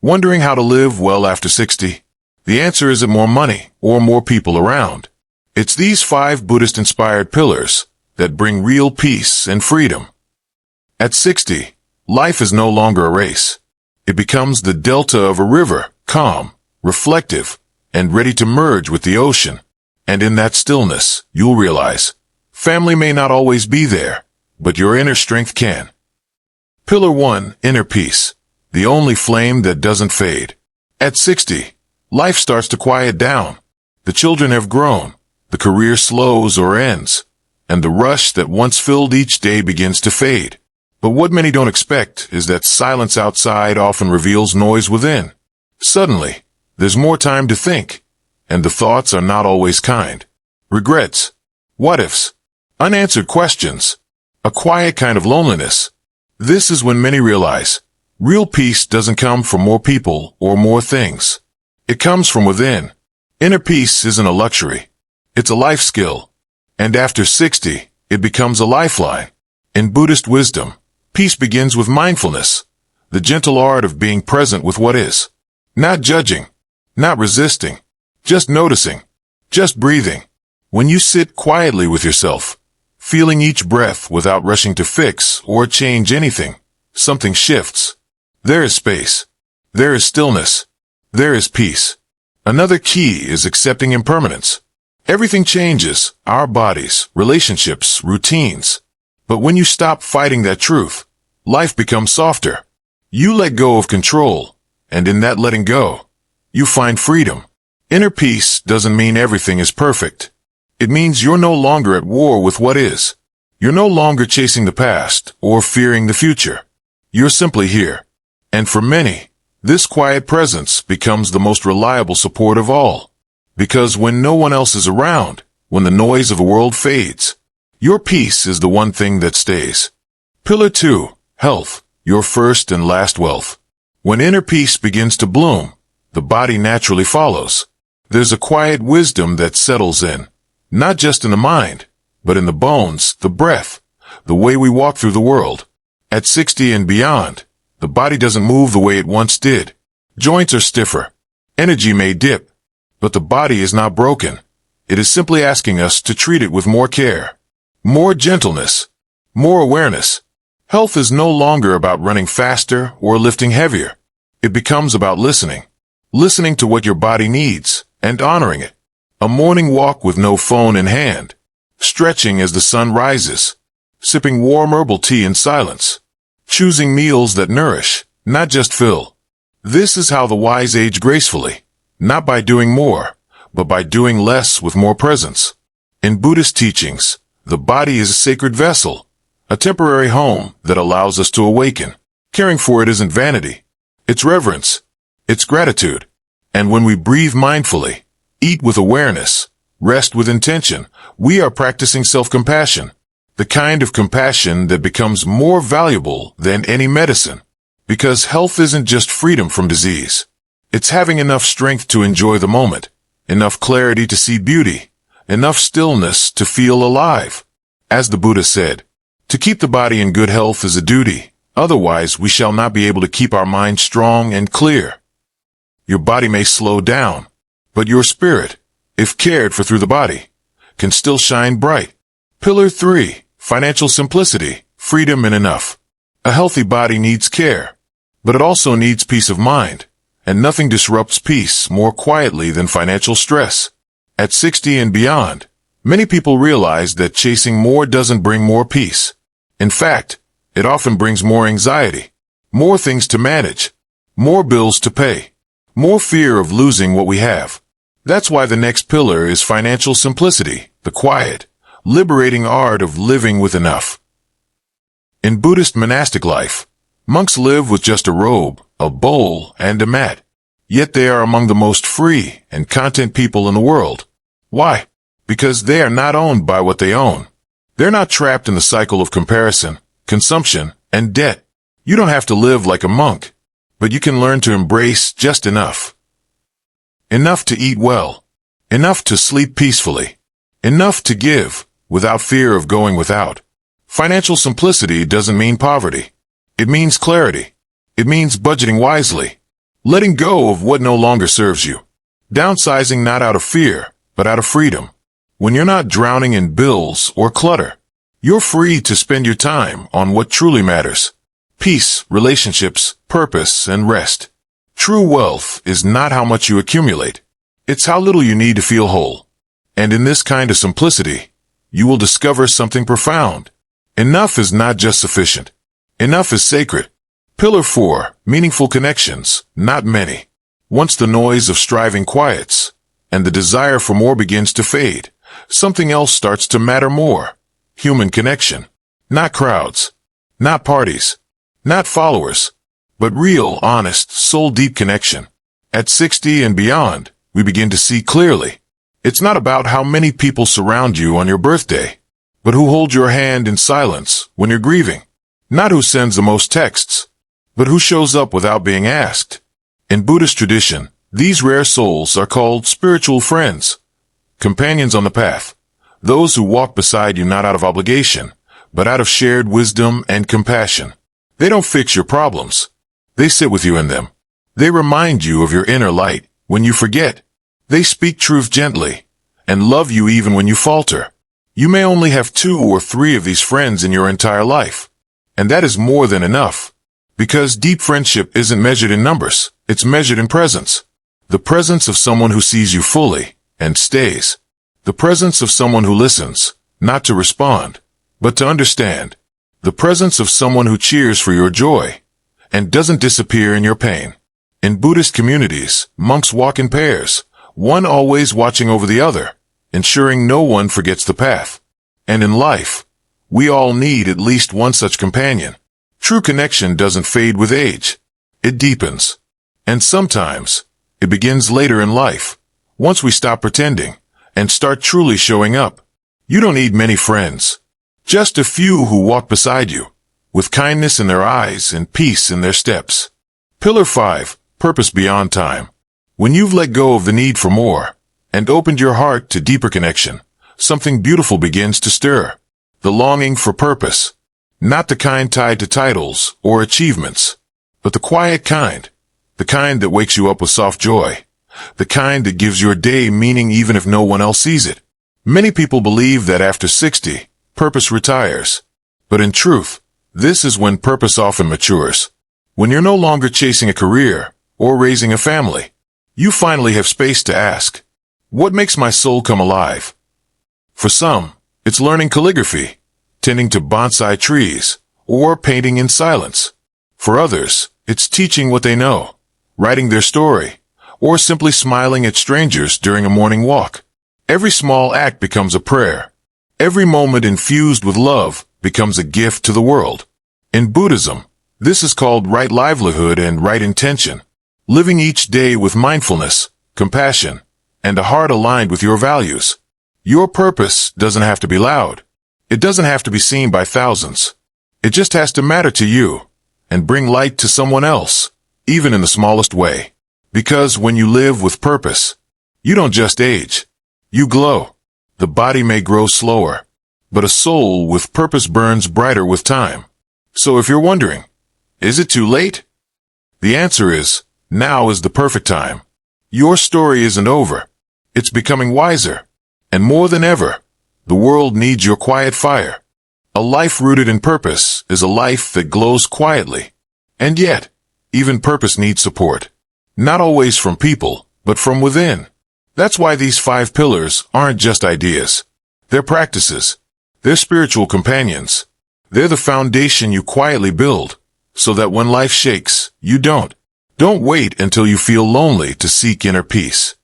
Wondering how to live well after 60? The answer isn't more money or more people around. It's these 5 Buddhist-inspired pillars that bring real peace and freedom. At 60, life is no longer a race. It becomes the delta of a river, calm, reflective, and ready to merge with the ocean. And in that stillness, you'll realize, family may not always be there, but your inner strength can. Pillar 1, inner peace, the only flame that doesn't fade. At 60, life starts to quiet down. The children have grown, the career slows or ends, and the rush that once filled each day begins to fade. But what many don't expect is that silence outside often reveals noise within. Suddenly, there's more time to think, and the thoughts are not always kind. Regrets, what-ifs, unanswered questions, a quiet kind of loneliness. This is when many realize, real peace doesn't come from more people or more things. It comes from within. Inner peace isn't a luxury. It's a life skill. And after 60, it becomes a lifeline. In Buddhist wisdom, peace begins with mindfulness, the gentle art of being present with what is. Not judging, not resisting, just noticing, just breathing. When you sit quietly with yourself, feeling each breath without rushing to fix or change anything, something shifts. There is space. There is stillness. There is peace. Another key is accepting impermanence. Everything changes, our bodies, relationships, routines. But when you stop fighting that truth, life becomes softer. You let go of control, and in that letting go, you find freedom. Inner peace doesn't mean everything is perfect. It means you're no longer at war with what is. You're no longer chasing the past or fearing the future. You're simply here. And for many, this quiet presence becomes the most reliable support of all. Because when no one else is around, when the noise of the world fades, your peace is the one thing that stays. Pillar 2, health, your first and last wealth. When inner peace begins to bloom, the body naturally follows. There's a quiet wisdom that settles in. Not just in the mind, but in the bones, the breath, the way we walk through the world. At 60 and beyond, the body doesn't move the way it once did. Joints are stiffer. Energy may dip, but the body is not broken. It is simply asking us to treat it with more care, more gentleness, more awareness. Health is no longer about running faster or lifting heavier. It becomes about listening. Listening to what your body needs and honoring it. A morning walk with no phone in hand, stretching as the sun rises, sipping warm herbal tea in silence, choosing meals that nourish, not just fill. This is how the wise age gracefully, not by doing more, but by doing less with more presence. In Buddhist teachings, the body is a sacred vessel, a temporary home that allows us to awaken. Caring for it isn't vanity, it's reverence, it's gratitude. And when we breathe mindfully, eat with awareness, rest with intention, we are practicing self-compassion, the kind of compassion that becomes more valuable than any medicine. Because health isn't just freedom from disease. It's having enough strength to enjoy the moment, enough clarity to see beauty, enough stillness to feel alive. As the Buddha said, to keep the body in good health is a duty, otherwise we shall not be able to keep our mind strong and clear. Your body may slow down, but your spirit, if cared for through the body, can still shine bright. Pillar 3, financial simplicity, freedom and enough. A healthy body needs care, but it also needs peace of mind, and nothing disrupts peace more quietly than financial stress. At 60 and beyond, many people realize that chasing more doesn't bring more peace. In fact, it often brings more anxiety, more things to manage, more bills to pay, more fear of losing what we have. That's why the next pillar is financial simplicity, the quiet, liberating art of living with enough. In Buddhist monastic life, monks live with just a robe, a bowl, and a mat. Yet they are among the most free and content people in the world. Why? Because they are not owned by what they own. They're not trapped in the cycle of comparison, consumption, and debt. You don't have to live like a monk, but you can learn to embrace just enough. Enough to eat well, enough to sleep peacefully, enough to give without fear of going without. Financial simplicity doesn't mean poverty. It means clarity. It means budgeting wisely, letting go of what no longer serves you. Downsizing not out of fear, but out of freedom. When you're not drowning in bills or clutter, you're free to spend your time on what truly matters. Peace, relationships, purpose, and rest. True wealth is not how much you accumulate. It's how little you need to feel whole. And in this kind of simplicity, you will discover something profound. Enough is not just sufficient. Enough is sacred. Pillar 4, meaningful connections, not many. Once the noise of striving quiets, and the desire for more begins to fade, something else starts to matter more. Human connection. Not crowds. Not parties. Not followers. But real, honest, soul-deep connection. At 60 and beyond, we begin to see clearly. It's not about how many people surround you on your birthday, but who hold your hand in silence when you're grieving. Not who sends the most texts, but who shows up without being asked. In Buddhist tradition, these rare souls are called spiritual friends, companions on the path, those who walk beside you not out of obligation, but out of shared wisdom and compassion. They don't fix your problems. They sit with you in them. They remind you of your inner light when you forget. They speak truth gently and love you even when you falter. You may only have 2 or 3 of these friends in your entire life, and that is more than enough, because deep friendship isn't measured in numbers, it's measured in presence. The presence of someone who sees you fully and stays. The presence of someone who listens, not to respond, but to understand. The presence of someone who cheers for your joy and doesn't disappear in your pain. In Buddhist communities, monks walk in pairs, one always watching over the other, ensuring no one forgets the path. And in life, we all need at least one such companion. True connection doesn't fade with age. It deepens. And sometimes, it begins later in life, once we stop pretending and start truly showing up. You don't need many friends. Just a few who walk beside you, with kindness in their eyes and peace in their steps. Pillar 5, purpose beyond time. When you've let go of the need for more and opened your heart to deeper connection, something beautiful begins to stir. The longing for purpose. Not the kind tied to titles or achievements, but the quiet kind. The kind that wakes you up with soft joy. The kind that gives your day meaning even if no one else sees it. Many people believe that after 60, purpose retires. But in truth, this is when purpose often matures. When you're no longer chasing a career or raising a family, you finally have space to ask, what makes my soul come alive? For some, it's learning calligraphy, tending to bonsai trees, or painting in silence. For others, it's teaching what they know, writing their story, or simply smiling at strangers during a morning walk. Every small act becomes a prayer. Every moment infused with love becomes a gift to the world. In Buddhism, this is called right livelihood and right intention. Living each day with mindfulness, compassion, and a heart aligned with your values. Your purpose doesn't have to be loud. It doesn't have to be seen by thousands. It just has to matter to you and bring light to someone else, even in the smallest way. Because when you live with purpose, you don't just age. You glow. The body may grow slower, but a soul with purpose burns brighter with time. So if you're wondering, is it too late? The answer is, now is the perfect time. Your story isn't over. It's becoming wiser. And more than ever, the world needs your quiet fire. A life rooted in purpose is a life that glows quietly. And yet, even purpose needs support. Not always from people, but from within. That's why these 5 pillars aren't just ideas. They're practices. They're spiritual companions. They're the foundation you quietly build, so that when life shakes, you don't. Don't wait until you feel lonely to seek inner peace.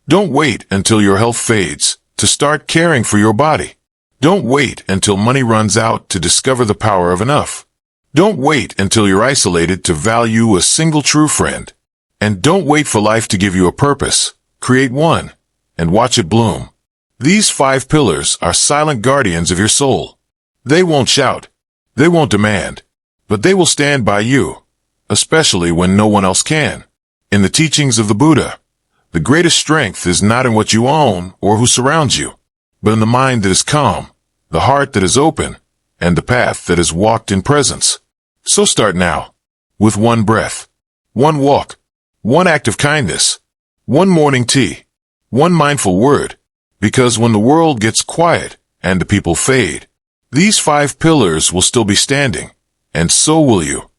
Don't wait until your health fades to start caring for your body. Don't wait until money runs out to discover the power of enough. Don't wait until you're isolated to value a single true friend. And don't wait for life to give you a purpose. Create one, and watch it bloom. These 5 pillars are silent guardians of your soul. They won't shout. They won't demand. But they will stand by you, especially when no one else can. In the teachings of the Buddha, the greatest strength is not in what you own or who surrounds you, but in the mind that is calm, the heart that is open, and the path that is walked in presence. So start now, with one breath, one walk, one act of kindness, one morning tea, one mindful word. Because when the world gets quiet and the people fade, these 5 pillars will still be standing, and so will you.